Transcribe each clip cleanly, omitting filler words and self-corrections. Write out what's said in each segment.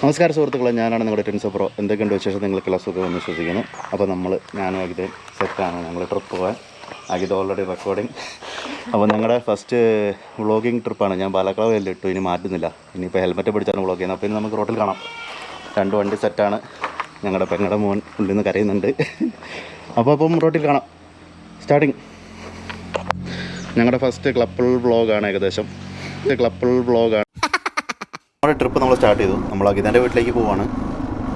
നമസ്കാരം സുഹൃത്തുക്കളെ, ഞാനാണ് നിങ്ങളുടെ TinsoBro. എന്തൊക്കെയുണ്ട് വിശേഷം? നിങ്ങൾക്കെല്ലാം സുഖമെന്ന് വിശ്വസിക്കുന്നു. അപ്പോൾ ഞാനും അഖിത സെറ്റാണ്. ഞങ്ങൾ ട്രിപ്പ് പോകാൻ. അഖിത ഓൾറെഡി റെക്കോർഡിങ്. അപ്പോൾ ഞങ്ങളുടെ ഫസ്റ്റ് വ്ളോഗിങ് ട്രിപ്പാണ്. ഞാൻ പാലക്കാട് ഇട്ടു, ഇനി മാറ്റുന്നില്ല. ഇനിയിപ്പോൾ ഹെൽമെറ്റ് പിടിച്ചാണ് വ്ളോഗ് ചെയ്യുന്നത്. അപ്പോൾ ഇനി നമുക്ക് റോട്ടിൽ കാണാം. 2 വണ്ടി സെറ്റാണ്. ഞങ്ങളുടെ പെങ്ങളുടെ മോൻ ഉള്ളിൽ നിന്ന് കരയുന്നുണ്ട്. അപ്പം റോട്ടിൽ കാണാം. സ്റ്റാർട്ടിങ് ഞങ്ങളുടെ ഫസ്റ്റ് കപ്പിൾ വ്ളോഗാണ്. ഏകദേശം കപ്പിൾ വ്ളോഗാണ്. നമ്മുടെ ട്രിപ്പ് നമ്മൾ സ്റ്റാർട്ട് ചെയ്തു. നമ്മൾ അഖിതൻ്റെ വീട്ടിലേക്ക് പോവാണ്.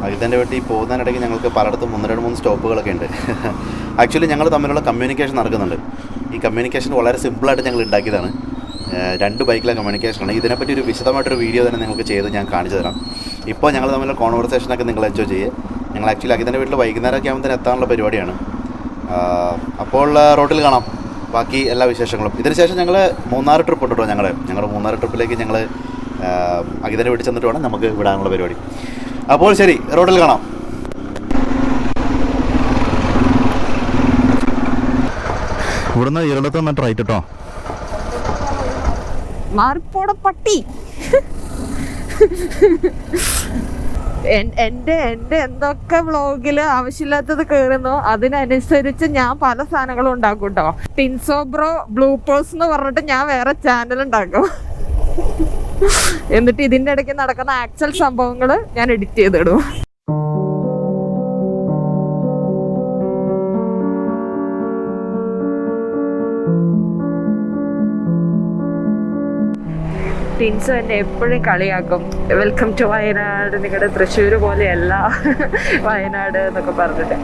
അഖിതൻ്റെ വീട്ടിൽ പോകുന്നതിനിടയ്ക്ക് ഞങ്ങൾക്ക് പലയിടത്തും 1-2-3 സ്റ്റോപ്പുകളൊക്കെ ഉണ്ട്. ആക്ച്വലി ഞങ്ങൾ തമ്മിലുള്ള കമ്മ്യൂണിക്കേഷൻ നടക്കുന്നുണ്ട്. ഈ കമ്മ്യൂണിക്കേഷൻ വളരെ സിമ്പിളായിട്ട് ഞങ്ങൾ ഉണ്ടാക്കിയതാണ്. 2 ബൈക്കിലെ കമ്മ്യൂണിക്കേഷനാണ്. ഇതിനെപ്പറ്റി ഒരു വിശദമായിട്ടൊരു വീഡിയോ തന്നെ നിങ്ങൾക്ക് ചെയ്ത് ഞാൻ കാണിച്ചു തരാം. ഇപ്പോൾ ഞങ്ങൾ തമ്മിലുള്ള കോൺവെർസേഷനൊക്കെ നിങ്ങൾ എൻജോയ് ചെയ്യുക. ഞങ്ങൾ ആക്ച്വലി അഖിതൻ്റെ വീട്ടിൽ വൈകുന്നേരമൊക്കെ ആകുമ്പോൾ എത്താനുള്ള പരിപാടിയാണ്. അപ്പോൾ റോട്ടിൽ കാണാം ബാക്കി എല്ലാ വിശേഷങ്ങളും. ഇതിനുശേഷം ഞങ്ങൾ മൂന്നാർ ട്രിപ്പ് ഉണ്ട് കേട്ടോ. ഞങ്ങളുടെ മൂന്നാർ ട്രിപ്പിലേക്ക് ഞങ്ങൾ അഖിതനെ വീട്ടിൽ ചെന്നിട്ട് വേണം നമുക്ക് വിടാനുള്ള പരിപാടി. അപ്പോൾ ശരി, റോഡിൽ കാണാം. ഇവിടുന്ന് 20 മീറ്റർ റൈറ്റ് കേട്ടോ. പട്ടി എന്റെ എന്തൊക്കെ വ്ളോഗില് ആവശ്യമില്ലാത്തത് കേറുന്നോ അതിനനുസരിച്ച് ഞാൻ പല സാധനങ്ങളും ഉണ്ടാക്കും കേട്ടോ. TinsoBro ബ്ലൂപ്പേഴ്സ് എന്ന് പറഞ്ഞിട്ട് ഞാൻ വേറെ ചാനൽ ഉണ്ടാക്കും. എന്നിട്ട് ഇതിന്റെ ഇടയ്ക്ക് നടക്കുന്ന ആക്ച്വൽ സംഭവങ്ങൾ ഞാൻ എഡിറ്റ് ചെയ്തിടും. ടിൻസോ എന്നെ എപ്പോഴും കളിയാക്കും, വെൽക്കം ടു വയനാട്, നിങ്ങളുടെ തൃശ്ശൂർ പോലെയല്ല വയനാട് എന്നൊക്കെ പറഞ്ഞിട്ട്.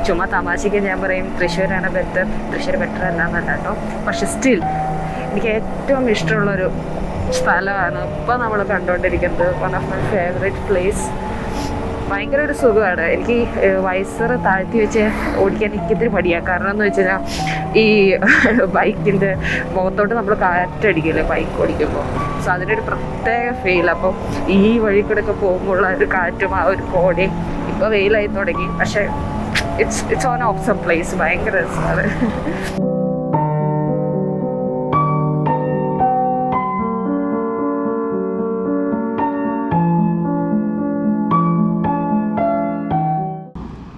ചുമ്മാ തമാശയ്ക്ക് ഞാൻ പറയും തൃശ്ശൂരാണ് ബെറ്റർ. തൃശ്ശൂർ ബെറ്റർ അല്ല എന്നല്ല കേട്ടോ. പക്ഷെ സ്റ്റിൽ എനിക്ക് ഏറ്റവും ഇഷ്ടമുള്ളൊരു സ്ഥലമാണ് ഇപ്പം നമ്മൾ കണ്ടുകൊണ്ടിരിക്കുന്നത്. One of my favourite place. ഭയങ്കര ഒരു സുഖമാണ്. എനിക്ക് വൈസർ താഴ്ത്തി വെച്ച് ഓടിക്കാൻ എനിക്കിത്തിരി മടിയാണ്. കാരണം എന്ന് വെച്ച് കഴിഞ്ഞാൽ ഈ ബൈക്കിൻ്റെ മുഖത്തോട്ട് നമ്മൾ കാറ്റടിക്കില്ലേ ബൈക്ക് ഓടിക്കുമ്പോൾ. സോ അതിനൊരു പ്രത്യേക ഫീൽ. അപ്പോൾ ഈ വഴി കൂടെ ഒക്കെ പോകുമ്പോഴുള്ള ഒരു കാറ്റും ആ ഒരു കോടയും. ഇപ്പോൾ വെയിലായി തുടങ്ങി, പക്ഷേ ഇറ്റ്സ് ഓൺ ഓപ്സം പ്ലേസ്. ഭയങ്കര രസമാണ്.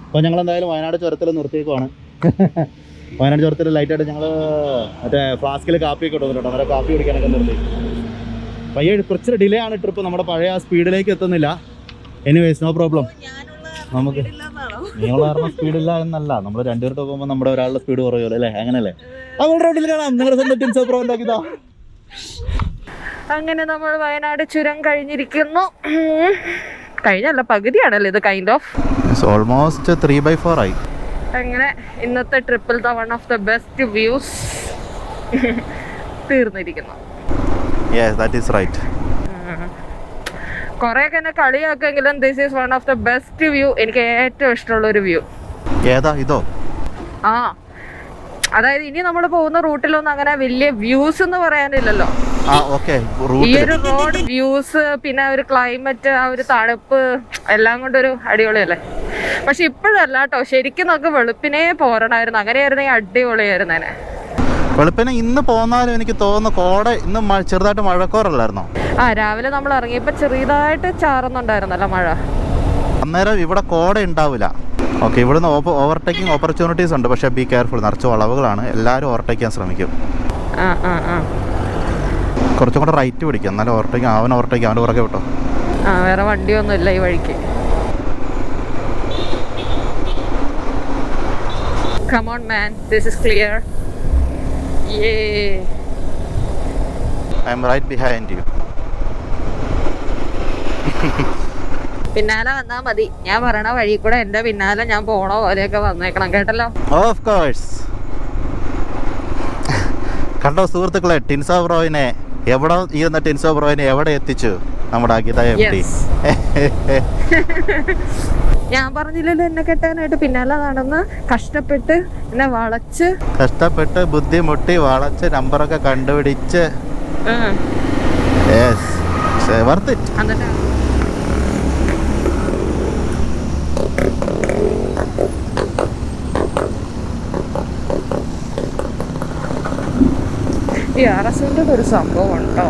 അപ്പോൾ ഞങ്ങളെന്തായാലും വയനാട് ചുരത്തിൽ നിർത്തിയേക്കുവാണ്. വയനാട് ചുരത്തിൽ ലൈറ്റായിട്ട് ഞങ്ങൾ മറ്റേ ഫ്ലാസ്കിൽ കാപ്പിയൊക്കെ കൊണ്ടുവന്നിട്ടുണ്ട്. അന്നേരം കാപ്പി കുടിക്കാനൊക്കെ നിർത്തി. പയ്യെ കുറച്ച് ഡിലേ ആണ് ട്രിപ്പ്. നമ്മുടെ പഴയ ആ സ്പീഡിലേക്ക് എത്തുന്നില്ല. Anyways no problem. നമുക്ക് നിങ്ങൾ കാരണം സ്പീഡില്ല എന്നല്ല, നമ്മൾ 2 പേർക്ക് പോകുമ്പോൾ നമ്മുടെ ഒരാളുടെ സ്പീഡ് കുറയുമല്ലോ അല്ലേ? അങ്ങനെയല്ലേ? അപ്പോൾ റോഡിൽ കാണാം. നിങ്ങളുടെ സ്വന്തം TinsoBro ഉണ്ടാക്കിയതാ. അങ്ങനെ നമ്മൾ വയനാട് ചുരം കഴിഞ്ഞിരിക്കുന്നു. കഴിഞ്ഞല്ല, പകുതിയാണല്ലോ ഇത്. കൈൻഡ് ഓഫ് ഓൾമോസ്റ്റ് 3/4 ആയി. അങ്ങനെ ഇന്നത്തെ ട്രിപ്പിലത്തെ one of the best views തീർന്നിരിക്കുന്നു. Yes, that is right. കുറെയൊക്കെ എന്നെ കളിയാക്കെങ്കിലും this is one of the best view. എനിക്ക് ഏറ്റവും ഇഷ്ടമുള്ള ഒരു വ്യൂ. ഏതാ ഇതോ? ആ, അതായത് ഇനി നമ്മൾ പോകുന്ന റൂട്ടിലൊന്നും അങ്ങനെ വലിയ വ്യൂസ് എന്ന് പറയാനില്ലല്ലോ. ഈ ഒരു റോഡ് വ്യൂസ്, പിന്നെ ഒരു ക്ലൈമറ്റ്, ആ ഒരു തണുപ്പ് എല്ലാം കൊണ്ടൊരു അടിപൊളിയല്ലേ. പക്ഷെ ഇപ്പോഴല്ല കേട്ടോ, ശരിക്കും നമുക്ക് വെളുപ്പിനെ പോരണമായിരുന്നു. അങ്ങനെയായിരുന്നെങ്കിൽ അടിപൊളിയായിരുന്നേനെ. വെളുപ്പിനെ ഇന്ന് പോന്നാലും എനിക്ക് തോന്നുന്നു കോട ഇന്ന് ചെറുതായിട്ട് മഴക്കോറല്ലായിരുന്നോ? ആ, രാവിലെ നമ്മൾ ഇറങ്ങിയപ്പോ ചെറുതായിട്ട് ചാറുന്നുണ്ടായിരുന്നല്ലോ മഴ. അന്നേരം ഇവിടെ കോട ഉണ്ടാവില്ല. ഓക്കെ, ഇവിടുന്ന് ഓവർടേക്കിംഗ് ഓപ്പർച്യൂണിറ്റീസ് ഉണ്ട്. പക്ഷേ ബി കെയർഫുൾ, നിറച്ച് വളവുകളാണ്. എല്ലാവരും ഓവർടേക്ക് ചെയ്യാൻ ശ്രമിക്കും. കുറച്ചും കൂടെ റൈറ്റ് പിടിക്കും, എന്നാലും ഓവർടേക്ക് അവൻ്റെ പുറകെ വിട്ടോ. വേറെ വണ്ടിയൊന്നും ഇല്ല ഈ വഴിക്ക്. Come on man, this is clear. Yeah. I am right behind you. പിന്നാലെ വന്നാ മതി. ഞാൻ പറയണ വഴി കൂടെ എന്റെ പിന്നാലെ ഞാൻ പോണ പോലെയൊക്കെ വന്നേക്കണം, കേട്ടല്ലോ? Of course. കണ്ടോ സുഹൃത്തുക്കളെ, TinsoBroനെ എവിടെ ഇരുന്ന TinsoBroനെ എവിടെ എത്തിച്ചു നമ്മുടെ അഖിത എംടി. ഞാൻ പറഞ്ഞില്ലല്ലോ എന്നെ കെട്ടാനായിട്ട് പിന്നാലെ നടന്ന് കഷ്ടപ്പെട്ട് എന്നെ കഷ്ടപ്പെട്ട് ബുദ്ധിമുട്ടി വളച്ച് നമ്പറൊക്കെ കണ്ടുപിടിച്ച് വർത്ത് ഇറ്റ്. എന്നിട്ട് ഈ RS ഒരു സംഭവം ഉണ്ടോ?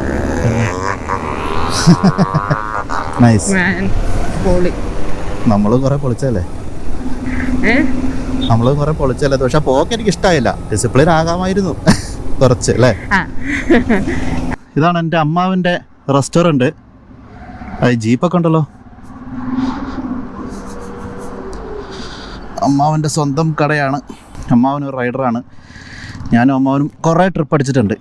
നൈസ്. പൊളി. നമ്മൾ കുറെ പൊളിച്ചല്ലേ, പക്ഷെ പോക്ക് എനിക്ക് ഇഷ്ടമായില്ല. ഡിസിപ്ലിൻ ആകാമായിരുന്നു കുറച്ച് അല്ലേ. ഇതാണ് എൻ്റെ അമ്മാവിൻ്റെ റെസ്റ്റോറൻറ്റ്. ജീപ്പൊക്കെ ഉണ്ടല്ലോ. അമ്മാവൻ്റെ സ്വന്തം കടയാണ്. അമ്മാവനൊരു റൈഡറാണ്. ഞാനും അമ്മാവനും കുറേ ട്രിപ്പ് അടിച്ചിട്ടുണ്ട്.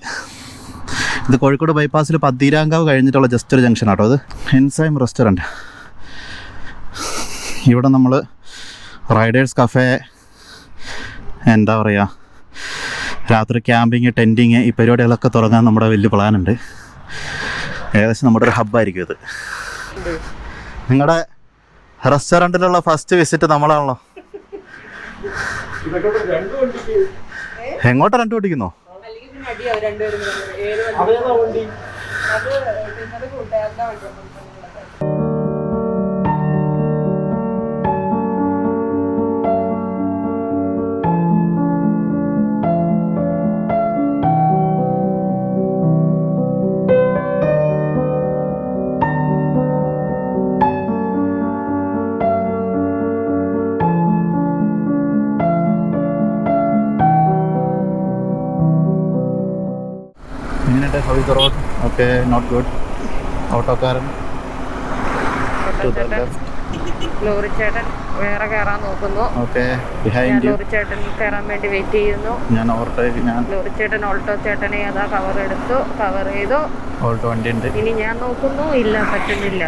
ഇത് കോഴിക്കോട് ബൈപ്പാസിൽ പന്തീരാങ്കാവ് കഴിഞ്ഞിട്ടുള്ള ജസ്റ്റ് ഒരു ജംഗ്ഷൻ ആട്ടോ. അത് എൻസൈം റെസ്റ്റോറൻറ്റ്. ഇവിടെ നമ്മൾ റൈഡേഴ്സ് കഫേ, എന്താ പറയുക, രാത്രി ക്യാമ്പിങ്, ടെൻറ്റിങ്, ഈ പരിപാടികളൊക്കെ തുടങ്ങാൻ നമ്മുടെ വലിയ പ്ലാനുണ്ട്. ഏകദേശം നമ്മുടെ ഒരു ഹബ്ബായിരിക്കും ഇത്. നിങ്ങളുടെ റെസ്റ്റോറൻറ്റിലുള്ള ഫസ്റ്റ് വിസിറ്റ് നമ്മളാണല്ലോ. എങ്ങോട്ടാ രണ്ടു ഓടിക്കുന്നോ? How is the road? Okay, not good. ഓട്ടോക്കാരൻ ലോറി ചേട്ടൻ വേറെ കയറാൻ നോക്കുന്നു. ലോറി ചേട്ടൻ കയറാൻ വേണ്ടി വെയിറ്റ് ചെയ്യുന്നു. ലോറി ചേട്ടൻ ഓൾട്ടോ ചേട്ടനെ അതാ കവർ ചെയ്തു. ഓൾട്ടോ വണ്ടി ഉണ്ട്. ഇനി ഞാൻ നോക്കുന്നു, ഇല്ല, പറ്റുന്നില്ല.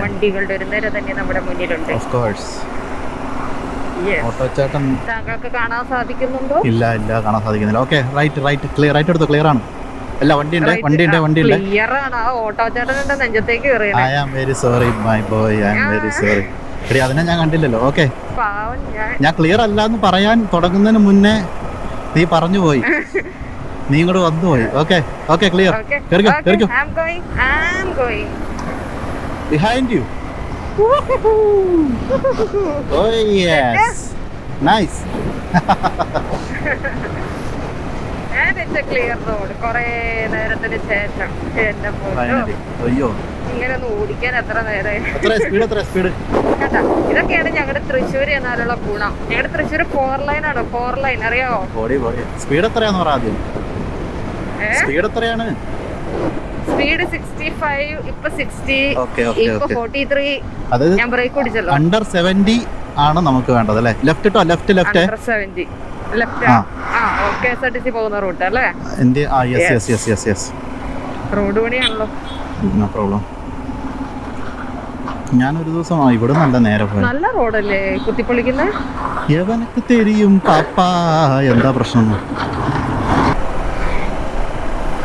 വണ്ടികളുടെ ഒരു നിര തന്നെ നമ്മുടെ മുന്നിലുണ്ട്. ഓട്ടോ ചേട്ടൻ താങ്കൾക്ക് കാണാൻ സാധിക്കുന്നുണ്ടോ? ഇല്ല, കാണാൻ സാധിക്കുന്നില്ല. ഓക്കെ, റൈറ്റ് എടുത്തു. ക്ലിയർ ആണ്. അല്ല, വണ്ടിയുണ്ട്. ക്ലിയർ ആണ്. ആ ഓട്ടോ ചേട്ടൻ നെഞ്ചത്തേക്ക് കയറിയത്. I am very sorry my boy, I am very sorry. അതിനെ ഞാൻ കണ്ടില്ലല്ലോ. ഓക്കെ, ഞാൻ ക്ലിയർ അല്ല എന്ന് പറയാൻ തുടങ്ങുന്നതിന് മുന്നേ നീ പറഞ്ഞു പോയി. നീ ഇങ്ങോട്ട് വന്നു പോയി. Okay clear. Behind you. Oh yes, nice. And it's a clear road. കുറേ നേരത്തിന് ശേഷം എന്നെ അയ്യോ, ഇങ്ങനെ ഒന്ന് ഓടിക്കാൻ എത്ര നേരം. സ്പീഡ്. ഇതൊക്കെയാണ് ഞങ്ങളുടെ തൃശ്ശൂർ എന്നാലുള്ള ഗുണം. ഞങ്ങളുടെ തൃശ്ശൂർ 4 ലൈൻ ആണ്. 4 ലൈൻ അറിയാവോ? സ്പീഡ് എത്രയാന്ന് പറ ആദ്യം. സ്പീഡ് എത്രയാണ്? സ്പീഡ് 65, ഇപ്പൊ 60, ഇപ്പൊ 43. ഞാൻ ബ്രേക്ക് പിടിച്ചല്ലോ. അണ്ടർ 70 ആണ് നമുക്ക് വേണ്ടത് അല്ലേ? Left under 70 left. KSRTC പോകുന്ന റൂട്ട് അല്ലേ? റോഡ് പണിയാണല്ലോ. No problem. ഞാനൊരു ദിവസം ഇവിടെ നല്ല നേരെ പോയി. നല്ല റോഡല്ലേ കുത്തിപ്പൊളിക്കുന്നത്? എവനക്ക് തെരിയും പാപ്പാ, എന്താ പ്രശ്നം?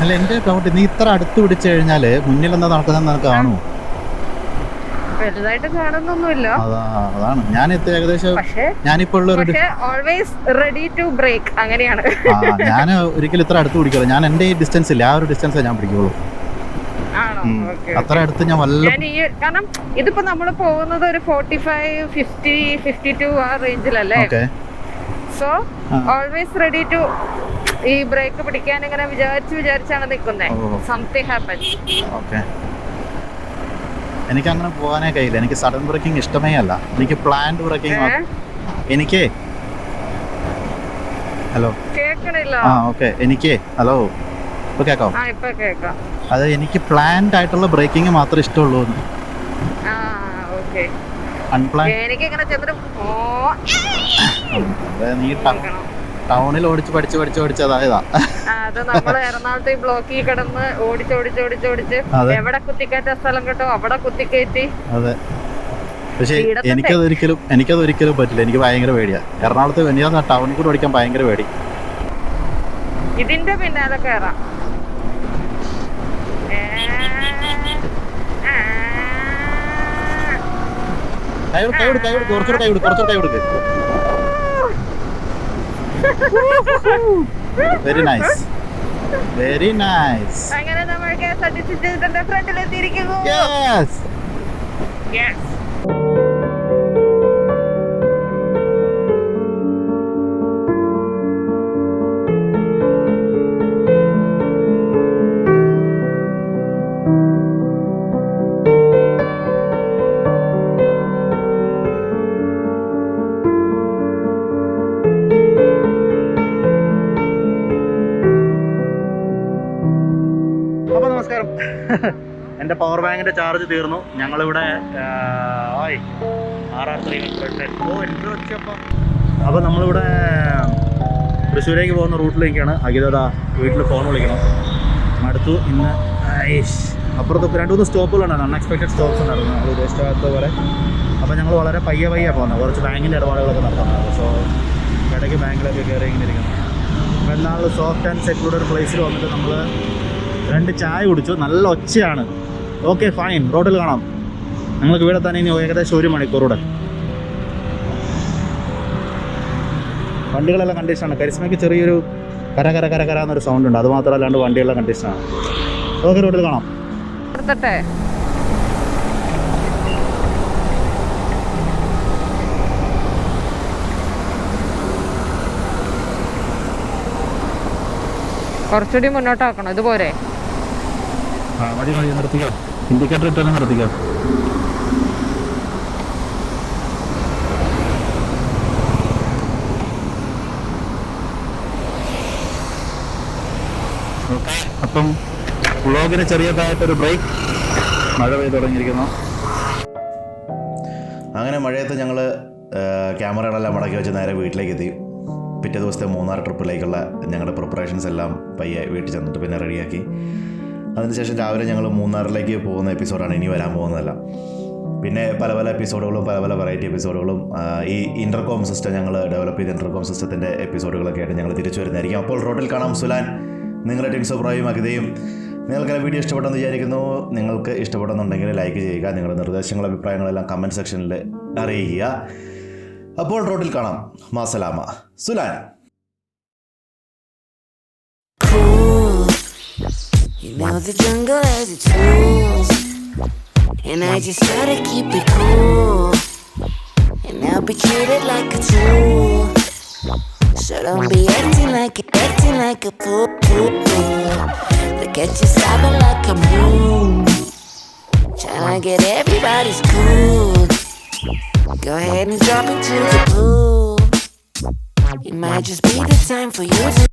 അല്ല, എൻ്റെ ഡൗട്ട്, നീ ഇത്ര അടുത്ത് പിടിച്ചു കഴിഞ്ഞാല് മുന്നിൽ എന്താ നടക്കുന്നത് നിനക്ക് കാണുമോ? വലുതായിട്ട് കാണുന്നൊന്നുമില്ല. അതാണ് ഞാൻ ഏകദേശം ഞാനിപ്പോ ഓൾവേസ് റെഡി ടു ബ്രേക്ക് അങ്ങനെയാണ്. ഞാൻ ഒരിക്കലും ഇത്ര അടുത്ത് പിടിക്കുള്ളൂ. ഞാൻ എൻ്റെ ഈ ഡിസ്റ്റൻസ് ഇല്ല, ആ ഒരു ഡിസ്റ്റൻസേ ഞാൻ പിടിക്കുള്ളൂ. അത്ര അടുത്ത് ഞാൻ കാരണം ഇതിപ്പോ നമ്മള് പോകുന്നത് ഒരു 45, 50, 52 ആ റേഞ്ചിലല്ലേ. സോ ഓൾവേസ് റെഡി ടു ഈ ബ്രേക്ക് പിടിക്കാൻ ഇങ്ങനെ വിചാരിച്ചാണ് നിൽക്കുന്നത്. Something happens. എനിക്ക് അങ്ങനെ പോകാനേ കഴിയില്ല. എനിക്ക് സഡൻ ബ്രേക്കിംഗ് ഇഷ്ടമേ അല്ല. എനിക്ക് പ്ലാൻഡ് ബ്രേക്കിംഗ്. എനിക്ക് ഹലോ കേൾക്കണില്ല. എനിക്ക് ഹലോ ഇപ്പൊ കേൾക്കാം. അത് എനിക്ക് പ്ലാൻഡ് ആയിട്ടുള്ള ബ്രേക്കിംഗ് മാത്രമേ ഇഷ്ടമുള്ളൂ. നീ ടൗണിൽ ഓടിച്ച് പഠിച്ച് അതായതാ. അത് നമ്മള് എറണാകുളത്ത് ഈ ബ്ലോക്കിൽ കിടന്ന് ഓടിച്ച് എവിടെ കുത്തിക്കയറ്റ സ്ഥലം കിട്ടോ അവിടെ കുത്തിക്കയറ്റി. അതെ, പക്ഷെ എനിക്കതൊരിക്കലും പറ്റില്ല. എനിക്ക് ഭയങ്കര പേടിയാ. എറണാകുളത്ത് വലിയ ടൗണിൽ കൂടെ ഓടിക്കാൻ ഭയങ്കര പേടി. ഇതിന്റെ പിന്നാലെ കയറാം. കുറച്ചുകൂടെ കൈ കൊടുക്ക്. Very nice. അങ്ങനെ നമ്മൾ KSRTC ഫ്രണ്ടിലെത്തിയിരിക്കുന്നു. പവർ ബാങ്കിൻ്റെ ചാർജ് തീർന്നു. ഞങ്ങളിവിടെ അപ്പോൾ നമ്മളിവിടെ തൃശ്ശൂരേക്ക് പോകുന്ന റൂട്ടിലേക്കാണ്. അഖിത വീട്ടിൽ ഫോൺ വിളിക്കണം, അടുത്തു. ഇന്ന് അപ്പുറത്ത് 2-3 സ്റ്റോപ്പുകളുണ്ടായിരുന്നു, അൺഎക്സ്പെക്റ്റഡ് സ്റ്റോപ്സ് ഉണ്ടായിരുന്നു നമ്മൾ ഉദ്ദേശിക്കാത്ത പോലെ. അപ്പോൾ ഞങ്ങൾ വളരെ പയ്യെ പോകുന്നത്, കുറച്ച് ബാങ്കിൻ്റെ ഇടപാടുകളൊക്കെ നടത്തുന്നത്. സോ ഇടയ്ക്ക് ബാങ്കിലൊക്കെ കയറി ഇങ്ങനെ ഇരിക്കുന്നു. അപ്പോൾ എന്നാലും സോഫ്റ്റ് ആൻഡ് സെക്യൂർഡ് പ്ലേസിൽ വന്നിട്ട് നമ്മൾ 2 ചായ കുടിച്ചു. നല്ല ഒച്ചയാണ്. ഓക്കെ ഫൈൻ, റോഡിൽ കാണാം. ഞങ്ങൾക്ക് ഇവിടെ തന്നെ ഇനി ഏകദേശം 1 മണിക്കൂറൂടെ. വണ്ടികളെല്ലാം കണ്ടീഷനാണ്. കരിസ്മയ്ക്ക് ചെറിയൊരു കര എന്നൊരു സൗണ്ട് ഉണ്ട്, അത് മാത്രമല്ലാണ്ട് വണ്ടികളെല്ലാം കണ്ടീഷനാണ്. ഓക്കെ, റോഡിൽ കാണാം. കുറച്ചുകൂടി മുന്നോട്ടാക്കണം, ഇതുപോലെ മതി നിർത്തിക്കോ. ഇൻഡിക്കേറ്റർ ഇട്ടാലും നിർത്തിക്കോ. അപ്പം വ്ളോഗിന് ചെറിയതായിട്ടൊരു ബ്രേക്ക്. മഴ പെയ്ത് തുടങ്ങിയിരിക്കുന്നു. അങ്ങനെ മഴയത്ത് ഞങ്ങൾ ക്യാമറകളെല്ലാം മടക്കി വെച്ച് നേരെ വീട്ടിലേക്ക് എത്തി. പിറ്റേ ദിവസത്തെ മൂന്നാർ ട്രിപ്പിലേക്കുള്ള ഞങ്ങളുടെ പ്രിപ്പറേഷൻസ് എല്ലാം പയ്യെ വീട്ടിൽ ചെന്നിട്ട് പിന്നെ റെഡിയാക്കി. അതിനുശേഷം രാവിലെ ഞങ്ങൾ മൂന്നാറിലേക്ക് പോകുന്ന എപ്പിസോഡാണ് ഇനി വരാൻ പോകുന്നതല്ല. പിന്നെ പല എപ്പിസോഡുകളും പല വെറൈറ്റി എപ്പിസോഡുകളും ഈ ഇൻ്റർകോം സിസ്റ്റം ഞങ്ങൾ ഡെവലപ്പ് ചെയ്ത ഇൻ്റർകോം സിസ്റ്റത്തിൻ്റെ എപ്പിസോഡുകളൊക്കെ ആയിട്ട് ഞങ്ങൾ തിരിച്ചു വരുന്നതായിരിക്കും. അപ്പോൾ റോഡിൽ കാണാം സുലാൻ, നിങ്ങളുടെ ടിൻസോബ്രോയും അഖിതയും. നിങ്ങൾക്ക് വീഡിയോ ഇഷ്ടപ്പെട്ടെന്ന് വിചാരിക്കുന്നു. നിങ്ങൾക്ക് ഇഷ്ടപ്പെടുന്നുണ്ടെങ്കിൽ ലൈക്ക് ചെയ്യുക. നിങ്ങളുടെ നിർദ്ദേശങ്ങളും അഭിപ്രായങ്ങളെല്ലാം കമൻറ്റ് സെക്ഷനിൽ അറിയിക്കുക. അപ്പോൾ റോഡിൽ കാണാം. മാസലാമ. സുലാൻ. You know the jungle has its rules, and I just gotta keep it cool, and I'll be treated like a tool. So don't be acting like a fool. Look at you sobbing like a moon, tryna get everybody's cool. Go ahead and drop into the pool. It might just be the time for you to